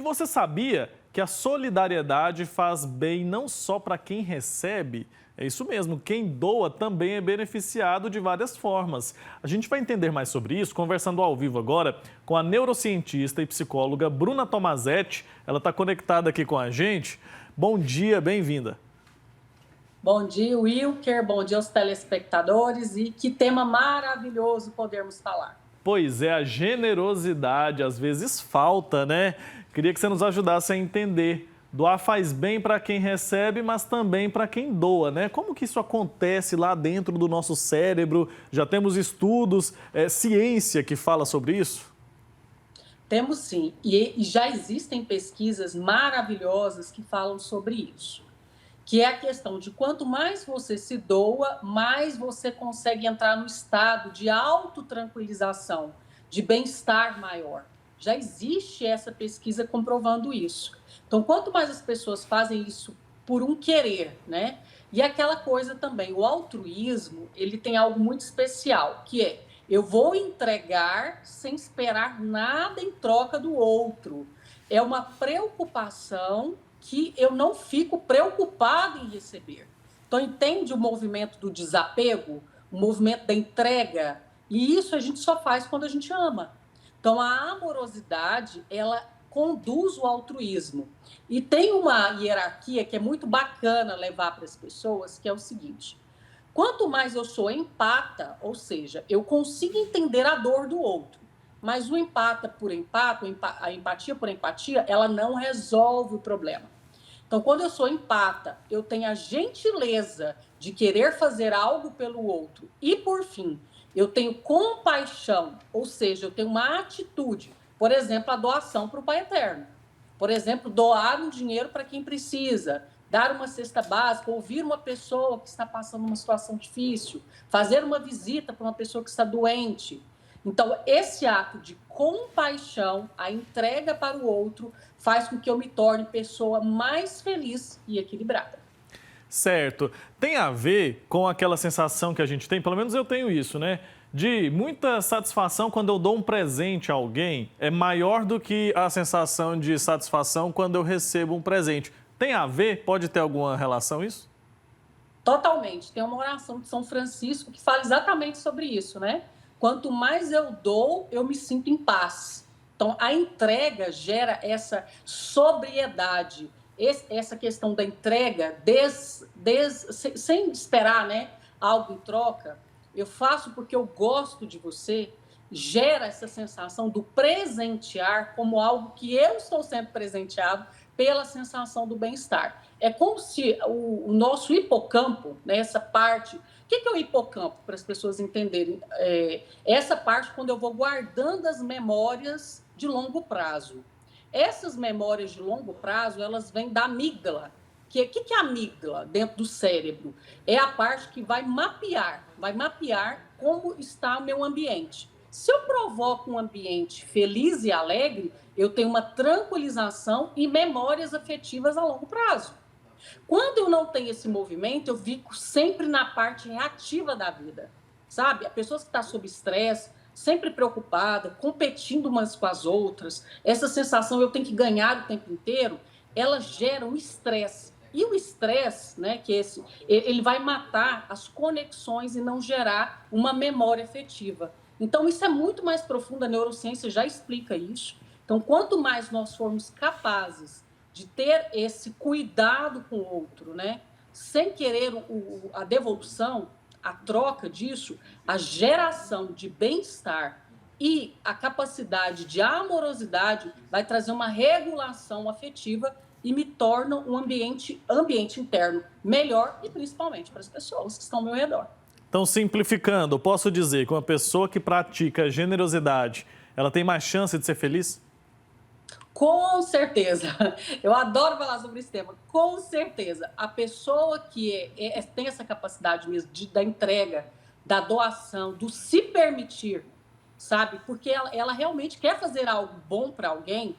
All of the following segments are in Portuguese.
E você sabia que a solidariedade faz bem não só para quem recebe? É isso mesmo, quem doa também é beneficiado de várias formas. A gente vai entender mais sobre isso conversando ao vivo agora com a neurocientista e psicóloga Bruna Tomazetti. Ela está conectada aqui com a gente. Bom dia, bem-vinda. Bom dia, Wilker. Bom dia aos telespectadores. E que tema maravilhoso podermos falar. Pois é, a generosidade às vezes falta, né? Queria que você nos ajudasse a entender. Doar faz bem para quem recebe, mas também para quem doa, né? Como que isso acontece lá dentro do nosso cérebro? Já temos estudos, ciência que fala sobre isso? Temos sim. E já existem pesquisas maravilhosas que falam sobre isso. Que é a questão de quanto mais você se doa, mais você consegue entrar no estado de autotranquilização, de bem-estar maior. Já existe essa pesquisa comprovando isso. Então, quanto mais as pessoas fazem isso por um querer, né? E aquela coisa também, o altruísmo, ele tem algo muito especial, que é, eu vou entregar sem esperar nada em troca do outro. É uma preocupação que eu não fico preocupado em receber. Então, entende o movimento do desapego, o movimento da entrega? E isso a gente só faz quando a gente ama. Então, a amorosidade, ela conduz o altruísmo. E tem uma hierarquia que é muito bacana levar para as pessoas, que é o seguinte: quanto mais eu sou empata, ou seja, eu consigo entender a dor do outro, mas o empata por empata, a empatia por empatia, ela não resolve o problema. Então, quando eu sou empata, eu tenho a gentileza de querer fazer algo pelo outro. E, por fim, eu tenho compaixão, ou seja, eu tenho uma atitude. Por exemplo, a doação para o Pai Eterno. Por exemplo, doar um dinheiro para quem precisa, dar uma cesta básica, ouvir uma pessoa que está passando uma situação difícil, fazer uma visita para uma pessoa que está doente. Então, esse ato de compaixão, a entrega para o outro, faz com que eu me torne pessoa mais feliz e equilibrada. Certo. Tem a ver com aquela sensação que a gente tem, pelo menos eu tenho isso, né? De muita satisfação quando eu dou um presente a alguém, é maior do que a sensação de satisfação quando eu recebo um presente. Tem a ver? Pode ter alguma relação isso? Totalmente. Tem uma oração de São Francisco que fala exatamente sobre isso, né? Quanto mais eu dou, eu me sinto em paz. Então, a entrega gera essa sobriedade, essa questão da entrega sem esperar, né, algo em troca. Eu faço porque eu gosto de você, gera essa sensação do presentear como algo que eu estou sendo presenteado pela sensação do bem-estar. É como se o nosso hipocampo, né, essa parte... O que é o hipocampo, para as pessoas entenderem? Essa parte quando eu vou guardando as memórias de longo prazo. Essas memórias de longo prazo, elas vêm da amígdala. O que é a amígdala dentro do cérebro? É a parte que vai mapear como está o meu ambiente. Se eu provoco um ambiente feliz e alegre, eu tenho uma tranquilização e memórias afetivas a longo prazo. Quando eu não tenho esse movimento, eu fico sempre na parte reativa da vida, sabe? A pessoa que está sob estresse, sempre preocupada, competindo umas com as outras, essa sensação eu tenho que ganhar o tempo inteiro, ela gera um estresse. E o estresse, né, ele vai matar as conexões e não gerar uma memória afetiva. Então, isso é muito mais profundo, a neurociência já explica isso. Então, quanto mais nós formos capazes de ter esse cuidado com o outro, né, sem querer a devolução, a troca disso, a geração de bem-estar e a capacidade de amorosidade vai trazer uma regulação afetiva e me torna um ambiente interno melhor e principalmente para as pessoas que estão ao meu redor. Então, simplificando, posso dizer que uma pessoa que pratica generosidade, ela tem mais chance de ser feliz? Com certeza. Eu adoro falar sobre esse tema. Com certeza. A pessoa que tem essa capacidade mesmo da entrega, da doação, do se permitir, sabe? Porque ela realmente quer fazer algo bom para alguém,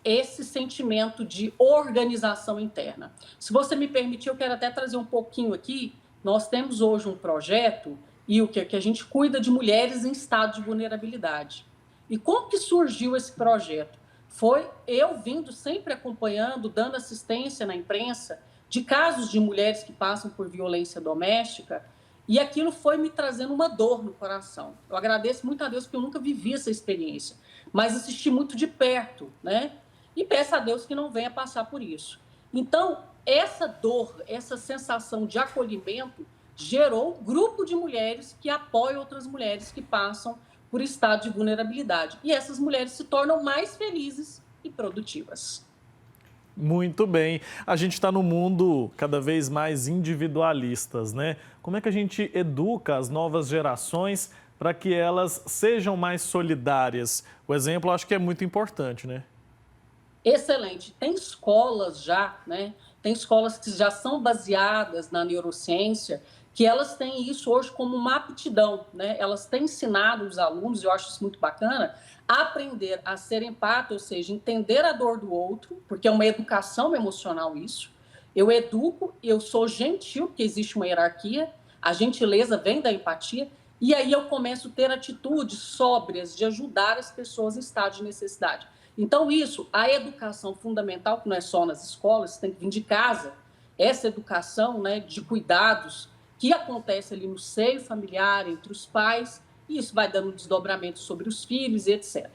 esse sentimento de organização interna. Se você me permitir, eu quero até trazer um pouquinho aqui. Nós temos hoje um projeto e que a gente cuida de mulheres em estado de vulnerabilidade. E como que surgiu esse projeto? foi eu vindo sempre acompanhando, dando assistência na imprensa de casos de mulheres que passam por violência doméstica, e aquilo foi me trazendo uma dor no coração. Eu agradeço muito a Deus porque eu nunca vivi essa experiência, mas assisti muito de perto, né? E peço a Deus que não venha passar por isso. Então, essa dor, essa sensação de acolhimento gerou um grupo de mulheres que apoiam outras mulheres que passam por estado de vulnerabilidade. E essas mulheres se tornam mais felizes e produtivas. Muito bem. A gente está num mundo cada vez mais individualistas, né? Como é que a gente educa as novas gerações para que elas sejam mais solidárias? O exemplo eu acho que é muito importante, né? Excelente. Tem escolas já, né? Tem escolas que já são baseadas na neurociência, que elas têm isso hoje como uma aptidão, né? Elas têm ensinado os alunos, eu acho isso muito bacana, a aprender a ser empático, ou seja, entender a dor do outro, porque é uma educação emocional isso. Eu educo, eu sou gentil, porque existe uma hierarquia, a gentileza vem da empatia, e aí eu começo a ter atitudes sóbrias de ajudar as pessoas em estado de necessidade. Então, isso, a educação fundamental, que não é só nas escolas, tem que vir de casa, essa educação, né, de cuidados que acontece ali no seio familiar, entre os pais, e isso vai dando desdobramento sobre os filhos e etc.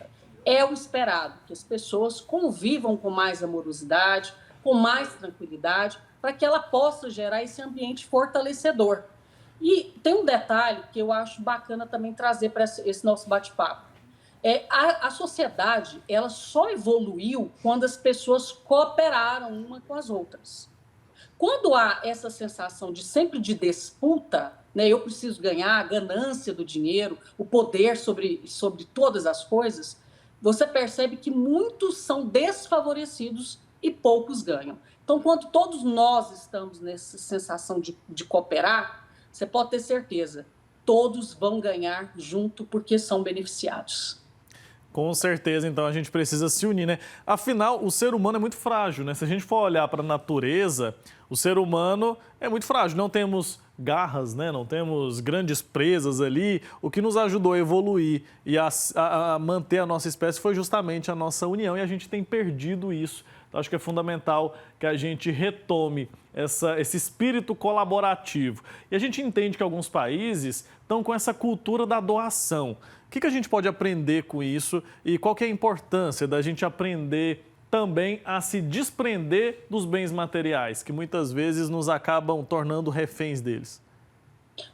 É o esperado, que as pessoas convivam com mais amorosidade, com mais tranquilidade, para que ela possa gerar esse ambiente fortalecedor. E tem um detalhe que eu acho bacana também trazer para esse nosso bate-papo. A sociedade, ela só evoluiu quando as pessoas cooperaram uma com as outras. Quando há essa sensação de sempre de disputa, né, eu preciso ganhar, a ganância do dinheiro, o poder sobre todas as coisas, você percebe que muitos são desfavorecidos e poucos ganham. Então, quando todos nós estamos nessa sensação de cooperar, você pode ter certeza, todos vão ganhar junto porque são beneficiados. Com certeza, então a gente precisa se unir, né? Afinal, o ser humano é muito frágil, né? Se a gente for olhar para a natureza, o ser humano é muito frágil. Não temos garras, né? Não temos grandes presas ali. O que nos ajudou a evoluir e a manter a nossa espécie foi justamente a nossa união e a gente tem perdido isso. Então, acho que é fundamental que a gente retome esse espírito colaborativo. E a gente entende que alguns países estão com essa cultura da doação. O que a gente pode aprender com isso e qual que é a importância da gente aprender também a se desprender dos bens materiais, que muitas vezes nos acabam tornando reféns deles?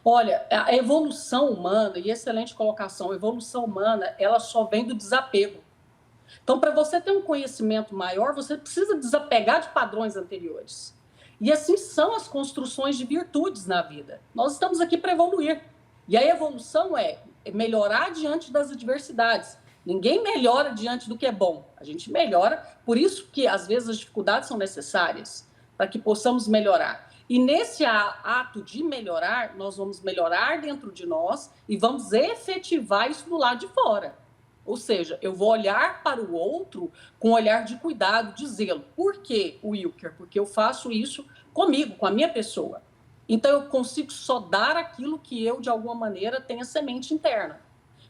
Olha, a evolução humana, e excelente colocação, a evolução humana, ela só vem do desapego. Então, para você ter um conhecimento maior, você precisa desapegar de padrões anteriores. E assim são as construções de virtudes na vida. Nós estamos aqui para evoluir. E a evolução é melhorar diante das adversidades. Ninguém melhora diante do que é bom. A gente melhora, por isso que às vezes as dificuldades são necessárias, para que possamos melhorar. E nesse ato de melhorar, nós vamos melhorar dentro de nós e vamos efetivar isso do lado de fora. Ou seja, eu vou olhar para o outro com um olhar de cuidado, de zelo. Por quê, Wilker? Porque eu faço isso comigo, com a minha pessoa. Então, eu consigo só dar aquilo que eu, de alguma maneira, tenho a semente interna.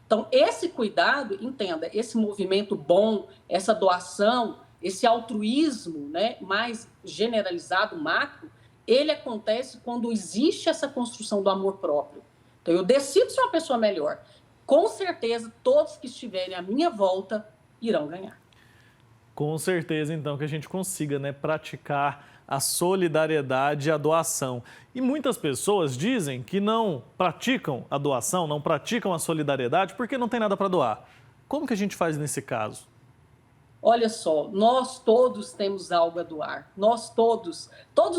Então, esse cuidado, entenda, esse movimento bom, essa doação, esse altruísmo, né, mais generalizado, macro, ele acontece quando existe essa construção do amor próprio. Então, eu decido ser uma pessoa melhor. Com certeza, todos que estiverem à minha volta irão ganhar. Com certeza, então, que a gente consiga, né, praticar a solidariedade e a doação. E muitas pessoas dizem que não praticam a doação, não praticam a solidariedade porque não tem nada para doar. Como que a gente faz nesse caso? Olha só, nós todos temos algo a doar. Nós todos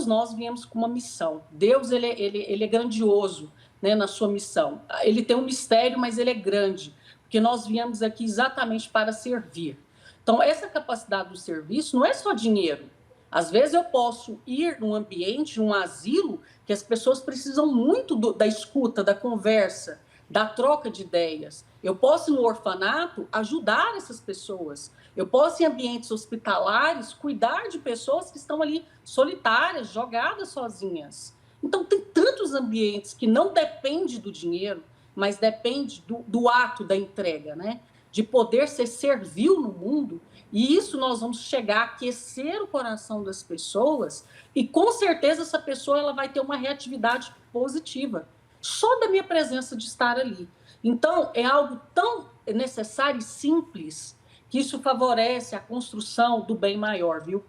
nós viemos com uma missão. Deus, ele é grandioso, né, na sua missão. Ele tem um mistério, mas ele é grande, porque nós viemos aqui exatamente para servir. Então, essa capacidade do serviço não é só dinheiro. Às vezes eu posso ir num ambiente, num asilo, que as pessoas precisam muito da escuta, da conversa, da troca de ideias. Eu posso, no orfanato, ajudar essas pessoas. Eu posso, em ambientes hospitalares, cuidar de pessoas que estão ali solitárias, jogadas sozinhas. Então, tem tantos ambientes que não depende do dinheiro, mas depende do ato da entrega, né? De poder ser servil no mundo. E isso nós vamos chegar a aquecer o coração das pessoas e com certeza essa pessoa ela vai ter uma reatividade positiva, só da minha presença de estar ali. Então, é algo tão necessário e simples que isso favorece a construção do bem maior, viu?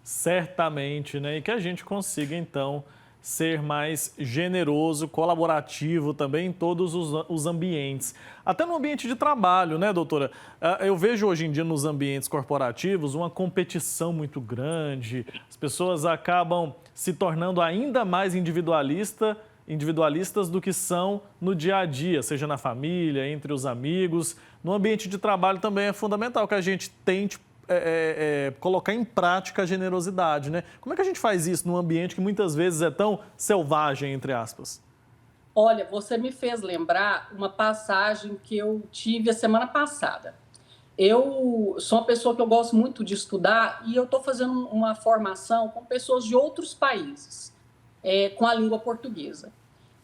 Certamente, né? E que a gente consiga, então, ser mais generoso, colaborativo também em todos os ambientes. Até no ambiente de trabalho, né, doutora? Eu vejo hoje em dia nos ambientes corporativos uma competição muito grande, as pessoas acabam se tornando ainda mais individualistas do que são no dia a dia, seja na família, entre os amigos. No ambiente de trabalho também é fundamental que a gente tente colocar em prática a generosidade, né? Como é que a gente faz isso num ambiente que muitas vezes é tão selvagem, entre aspas? Olha, você me fez lembrar uma passagem que eu tive a semana passada. Eu sou uma pessoa que eu gosto muito de estudar e eu estou fazendo uma formação com pessoas de outros países, com a língua portuguesa.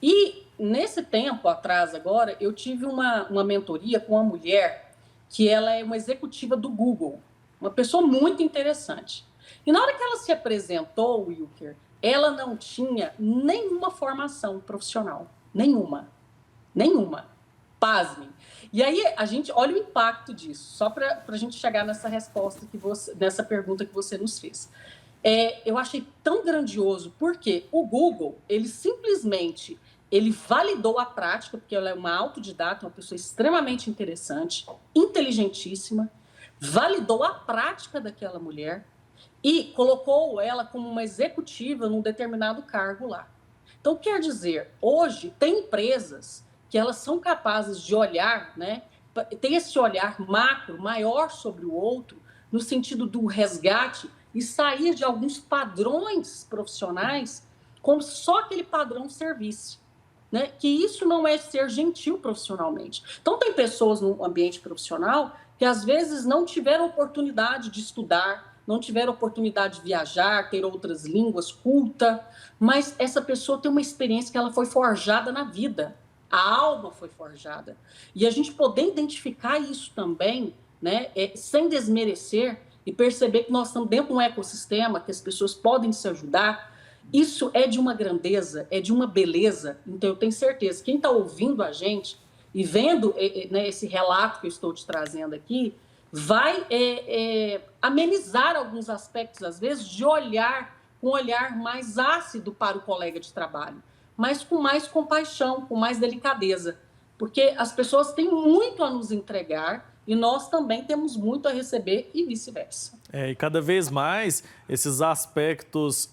E nesse tempo atrás agora, eu tive uma mentoria com uma mulher que ela é uma executiva do Google, uma pessoa muito interessante. E na hora que ela se apresentou, Wilker, ela não tinha nenhuma formação profissional. Nenhuma. Pasmem. E aí a gente olha o impacto disso, só para a gente chegar nessa resposta nessa pergunta que você nos fez. Eu achei tão grandioso, porque o Google, ele simplesmente validou a prática, porque ela é uma autodidata, uma pessoa extremamente interessante, inteligentíssima, validou a prática daquela mulher e colocou ela como uma executiva num determinado cargo lá. Então, quer dizer, hoje tem empresas que elas são capazes de olhar, né, tem esse olhar macro, maior sobre o outro, no sentido do resgate e sair de alguns padrões profissionais como se só aquele padrão servisse. Né? Que isso não é ser gentil profissionalmente. Então, tem pessoas no ambiente profissional que às vezes não tiveram oportunidade de estudar, não tiveram oportunidade de viajar, ter outras línguas, culta, mas essa pessoa tem uma experiência que ela foi forjada na vida, a alma foi forjada. E a gente poder identificar isso também, né, sem desmerecer e perceber que nós estamos dentro de um ecossistema, que as pessoas podem se ajudar, isso é de uma grandeza, é de uma beleza. Então, eu tenho certeza, quem está ouvindo a gente e vendo né, esse relato que eu estou te trazendo aqui, vai amenizar alguns aspectos, às vezes, de olhar com um olhar mais ácido para o colega de trabalho, mas com mais compaixão, com mais delicadeza. Porque as pessoas têm muito a nos entregar e nós também temos muito a receber e vice-versa. E cada vez mais esses aspectos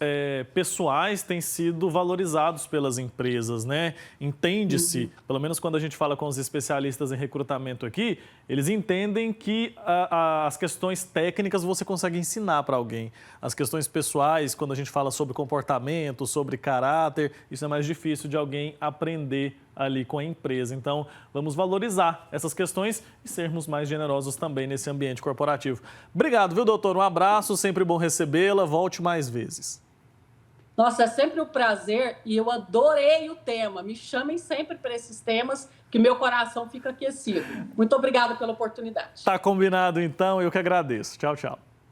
pessoais têm sido valorizados pelas empresas, né? Entende-se, pelo menos quando a gente fala com os especialistas em recrutamento aqui, eles entendem que as questões técnicas você consegue ensinar para alguém. As questões pessoais, quando a gente fala sobre comportamento, sobre caráter, isso é mais difícil de alguém aprender ali com a empresa. Então, vamos valorizar essas questões e sermos mais generosos também nesse ambiente corporativo. Obrigado, viu, doutor? Um abraço, sempre bom recebê-la. Volte mais vezes. Nossa, é sempre um prazer e eu adorei o tema. Me chamem sempre para esses temas que meu coração fica aquecido. Muito obrigada pela oportunidade. Tá combinado, então. Eu que agradeço. Tchau, tchau.